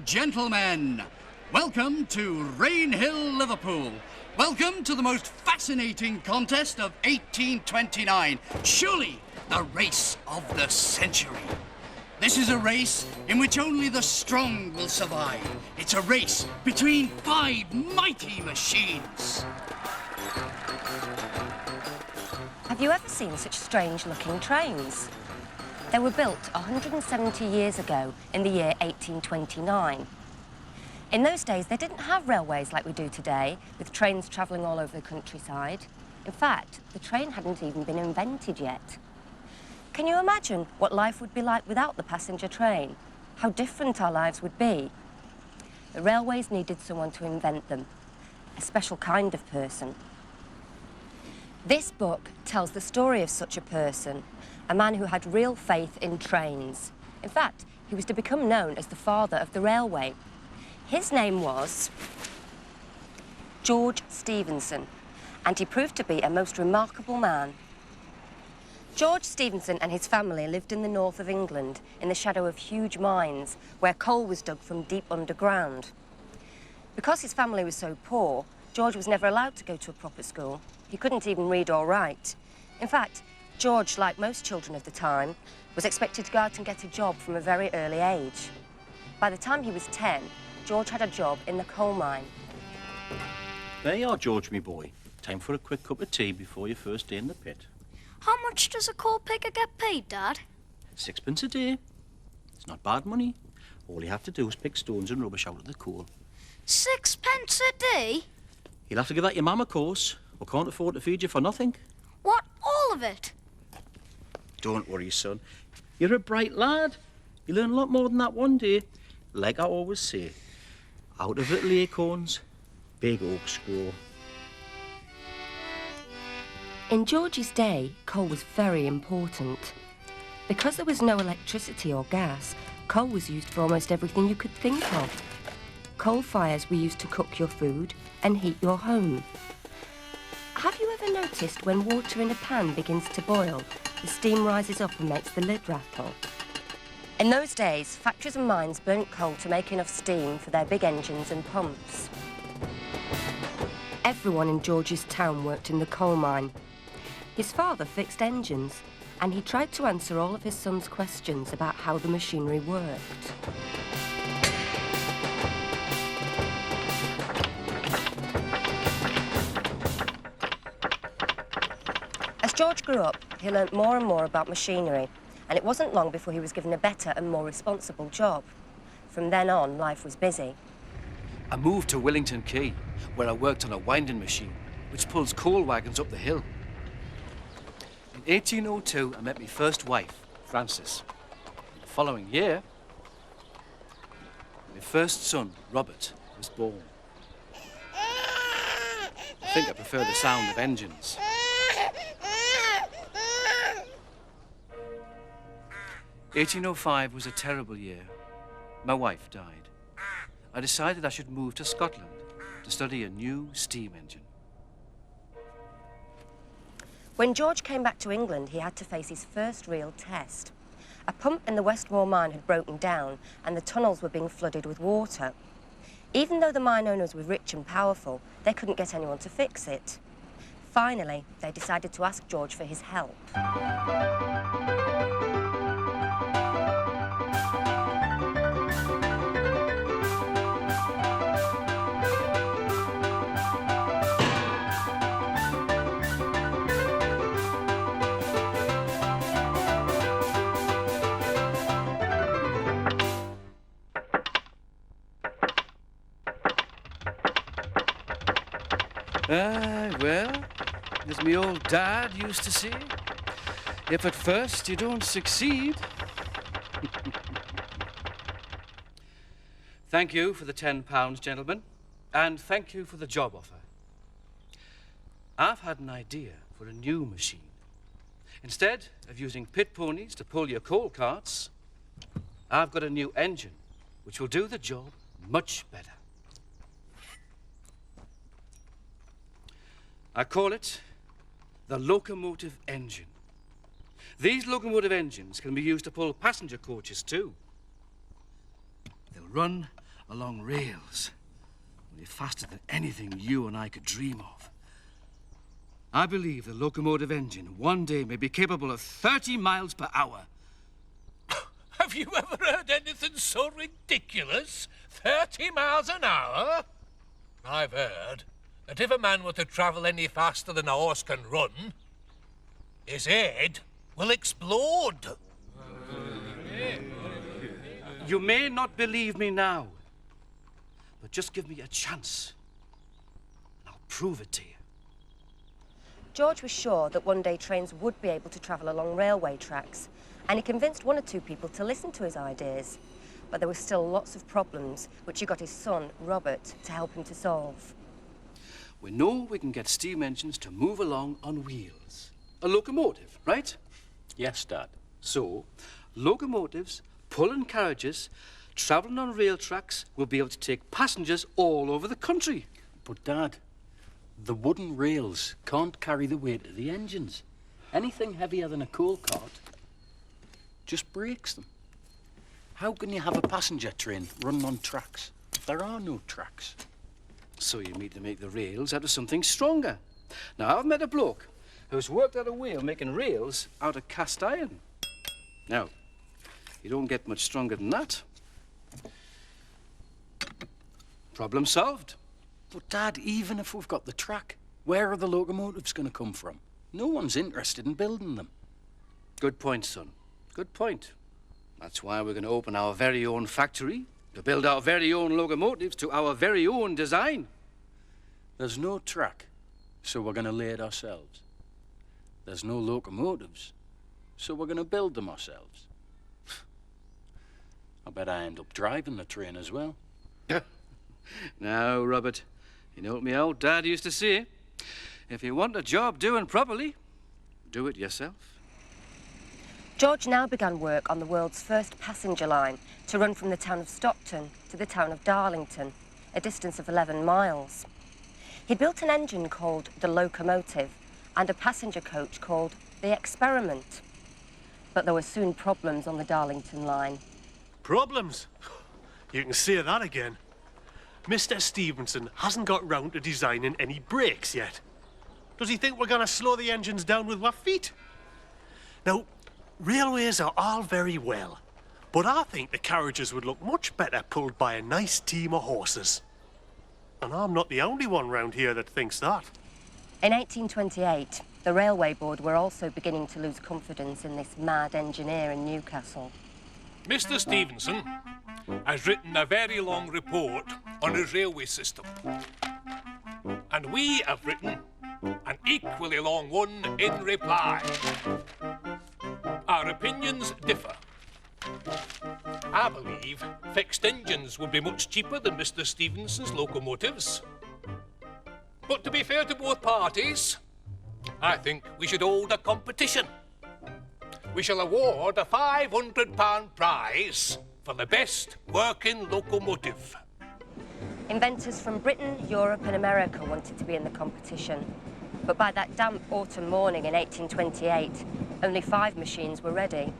gentlemen, welcome to Rainhill, Liverpool. Welcome to the most fascinating contest of 1829. Surely the race of the century. This is a race in which only the strong will survive. It's a race between 5 mighty machines. Have you ever seen such strange-looking trains? They were built 170 years ago in the year 1829. In those days, they didn't have railways like we do today, with trains travelling all over the countryside. In fact, the train hadn't even been invented yet. Can you imagine what life would be like without the passenger train? How different our lives would be? The railways needed someone to invent them, a special kind of person. This book tells the story of such a person, a man who had real faith in trains. In fact, he was to become known as the father of the railway. His name was George Stephenson, and he proved to be a most remarkable man. George Stephenson and his family lived in the north of England in the shadow of huge mines where coal was dug from deep underground. Because his family was so poor, George was never allowed to go to a proper school. He couldn't even read or write. In fact, George, like most children of the time, was expected to go out and get a job from a very early age. By the time he was 10, George had a job in the coal mine. There you are, George, me boy. Time for a quick cup of tea before your first day in the pit. How much does a coal picker get paid, Dad? 6p a day. It's not bad money. All you have to do is pick stones and rubbish out of the coal. 6p a day? You'll have to give that your mum, of course. We can't afford to feed you for nothing. What, all of it? Don't worry, son. You're a bright lad. You learn a lot more than that one day. Like I always say, out of little acorns, big oaks grow. In George's day, coal was very important. Because there was no electricity or gas, coal was used for almost everything you could think of. Coal fires were used to cook your food and heat your home. Have you ever noticed when water in a pan begins to boil, the steam rises up and makes the lid rattle? In those days, factories and mines burnt coal to make enough steam for their big engines and pumps. Everyone in George's town worked in the coal mine. His father fixed engines, and he tried to answer all of his son's questions about how the machinery worked. As George grew up, he learnt more and more about machinery, and it wasn't long before he was given a better and more responsible job. From then on, life was busy. I moved to Willington Quay, where I worked on a winding machine, which pulls coal wagons up the hill. In 1802, I met my first wife, Frances. The following year, my first son, Robert, was born. I think I prefer the sound of engines. 1805 was a terrible year. My wife died. I decided I should move to Scotland to study a new steam engine. When George came back to England, he had to face his first real test. A pump in the Westmore mine had broken down and the tunnels were being flooded with water. Even though the mine owners were rich and powerful, they couldn't get anyone to fix it. Finally, they decided to ask George for his help. Well, as me old dad used to say, if at first you don't succeed. Thank you for the £10, gentlemen, and thank you for the job offer. I've had an idea for a new machine. Instead of using pit ponies to pull your coal carts, I've got a new engine which will do the job much better. I call it the locomotive engine. These locomotive engines can be used to pull passenger coaches too. They'll run along rails. Only faster than anything you and I could dream of. I believe the locomotive engine one day may be capable of 30 miles per hour. Have you ever heard anything so ridiculous? 30 miles an hour? I've heard that if a man were to travel any faster than a horse can run, his head will explode. You may not believe me now, but just give me a chance, and I'll prove it to you. George was sure that one day trains would be able to travel along railway tracks, and he convinced one or two people to listen to his ideas. But there were still lots of problems, which he got his son, Robert, to help him to solve. We know we can get steam engines to move along on wheels. A locomotive, right? Yes, Dad. So, locomotives, pulling carriages, travelling on rail tracks will be able to take passengers all over the country. But, Dad, the wooden rails can't carry the weight of the engines. Anything heavier than a coal cart just breaks them. How can you have a passenger train run on tracks if there are no tracks? So you need to make the rails out of something stronger. Now, I've met a bloke who's worked out a way of making rails out of cast iron. Now, you don't get much stronger than that. Problem solved. But, Dad, even if we've got the track, where are the locomotives going to come from? No one's interested in building them. Good point, son. Good point. That's why we're going to open our very own factory to build our very own locomotives to our very own design. There's no track, so we're going to lay it ourselves. There's no locomotives, so we're going to build them ourselves. I bet I end up driving the train as well. Now, Robert, you know what my old dad used to say? If you want a job doing properly, do it yourself. George now began work on the world's first passenger line to run from the town of Stockton to the town of Darlington, a distance of 11 miles. He built an engine called the locomotive and a passenger coach called the Experiment. But there were soon problems on the Darlington line. Problems? You can say that again. Mr. Stephenson hasn't got round to designing any brakes yet. Does he think we're going to slow the engines down with our feet? Now, railways are all very well, but I think the carriages would look much better pulled by a nice team of horses. And I'm not the only one round here that thinks that. In 1828, the Railway Board were also beginning to lose confidence in this mad engineer in Newcastle. Mr. Stephenson has written a very long report on his railway system. And we have written an equally long one in reply. Our opinions differ. I believe fixed engines would be much cheaper than Mr. Stephenson's locomotives. But to be fair to both parties, I think we should hold a competition. We shall award a £500 prize for the best working locomotive. Inventors from Britain, Europe and America wanted to be in the competition. But by that damp autumn morning in 1828, only 5 machines were ready.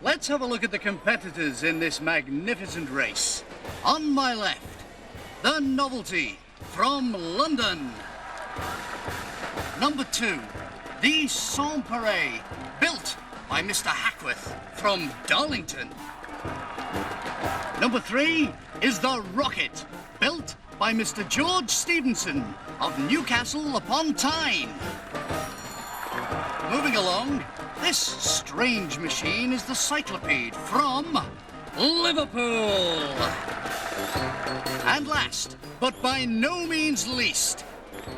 Let's have a look at the competitors in this magnificent race. On my left, the Novelty from London. Number 2, the Sans-Pareil, built by Mr. Hackworth from Darlington. Number 3 is the Rocket, built by Mr. George Stephenson of Newcastle upon Tyne. Moving along, this strange machine is the Cyclopede from Liverpool. And last, but by no means least,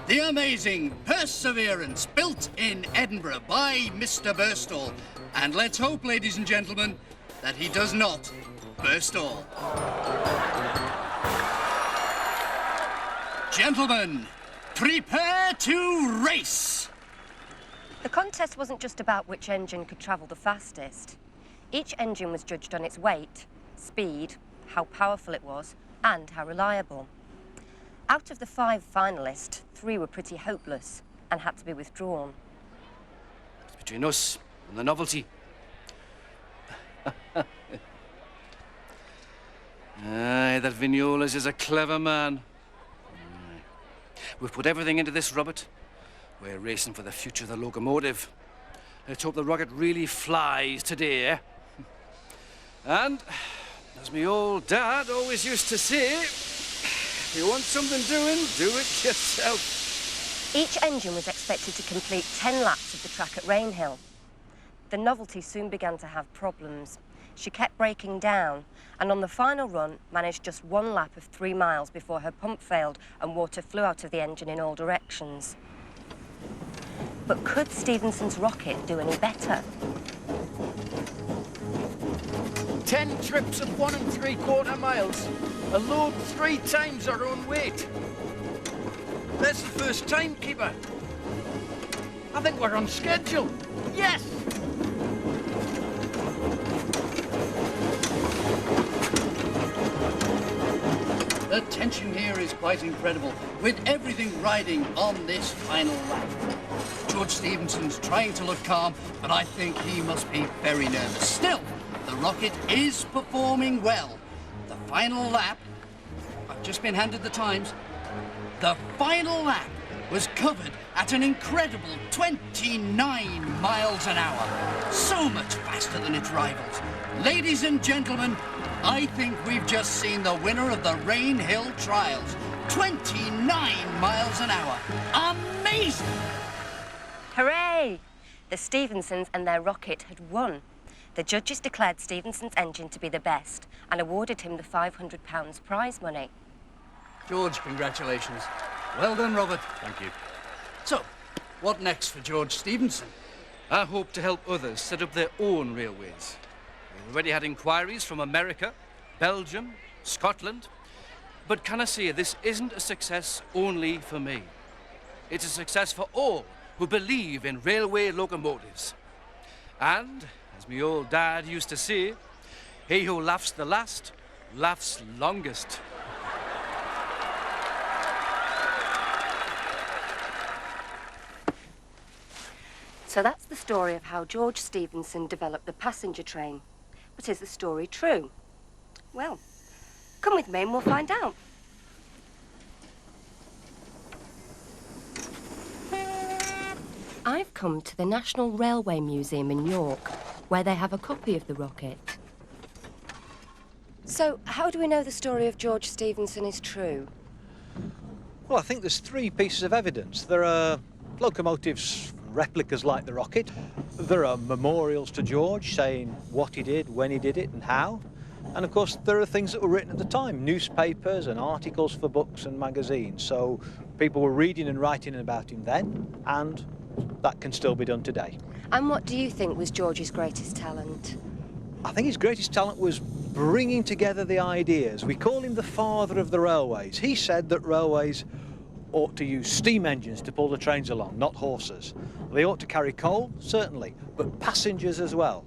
the amazing Perseverance, built in Edinburgh by Mr. Burstall. And let's hope, ladies and gentlemen, that he does not burst all. Gentlemen, prepare to race! The contest wasn't just about which engine could travel the fastest. Each engine was judged on its weight, speed, how powerful it was, and how reliable. Out of the 5 finalists, 3 were pretty hopeless and had to be withdrawn. It's between us and the Novelty. Aye, that Vignoles is a clever man. Aye. We've put everything into this, Robert. We're racing for the future of the locomotive. Let's hope the rocket really flies today, eh? And, as my old dad always used to say, if you want something doing, do it yourself. Each engine was expected to complete 10 laps of the track at Rainhill. The Novelty soon began to have problems. She kept breaking down, and on the final run managed just 1 lap of 3 miles before her pump failed and water flew out of the engine in all directions. But could Stephenson's rocket do any better? 10 trips of 1 3/4 miles. A load 3 times our own weight. There's the first timekeeper. I think we're on schedule. Yes! The tension here is quite incredible, with everything riding on this final lap. George Stephenson's trying to look calm, but I think he must be very nervous. Still, the rocket is performing well. The final lap, I've just been handed the times, the final lap was covered at an incredible 29 miles an hour. So much faster than its rivals. Ladies and gentlemen, I think we've just seen the winner of the Rainhill Trials. 29 miles an hour. Amazing! Hooray! The Stephensons and their rocket had won. The judges declared Stephenson's engine to be the best and awarded him the £500 prize money. George, congratulations. Well done, Robert. Thank you. So, what next for George Stephenson? I hope to help others set up their own railways. We've already had inquiries from America, Belgium, Scotland. But can I say, this isn't a success only for me. It's a success for all who believe in railway locomotives. And, as my old dad used to say, he who laughs the last, laughs longest. So that's the story of how George Stephenson developed the passenger train. But is the story true? Well, come with me and we'll find out. I've come to the National Railway Museum in York, where they have a copy of the rocket. So, how do we know the story of George Stephenson is true? Well, I think there's 3 pieces of evidence. There are locomotives, replicas like the rocket. There are memorials to George saying what he did, when he did it and how. And of course there are things that were written at the time, newspapers and articles for books and magazines. So people were reading and writing about him then, and that can still be done today. And what do you think was George's greatest talent? I think his greatest talent was bringing together the ideas. We call him the father of the railways. He said that railways ought to use steam engines to pull the trains along, not horses. They ought to carry coal, certainly, but passengers as well.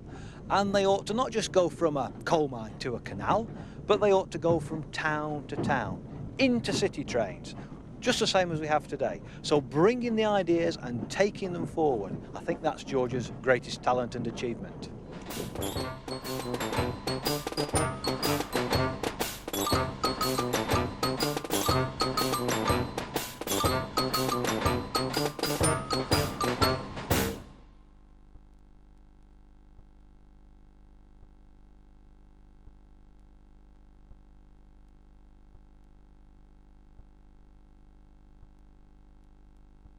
And they ought to not just go from a coal mine to a canal, but they ought to go from town to town, intercity trains, just the same as we have today. So bringing the ideas and taking them forward, I think that's George's greatest talent and achievement.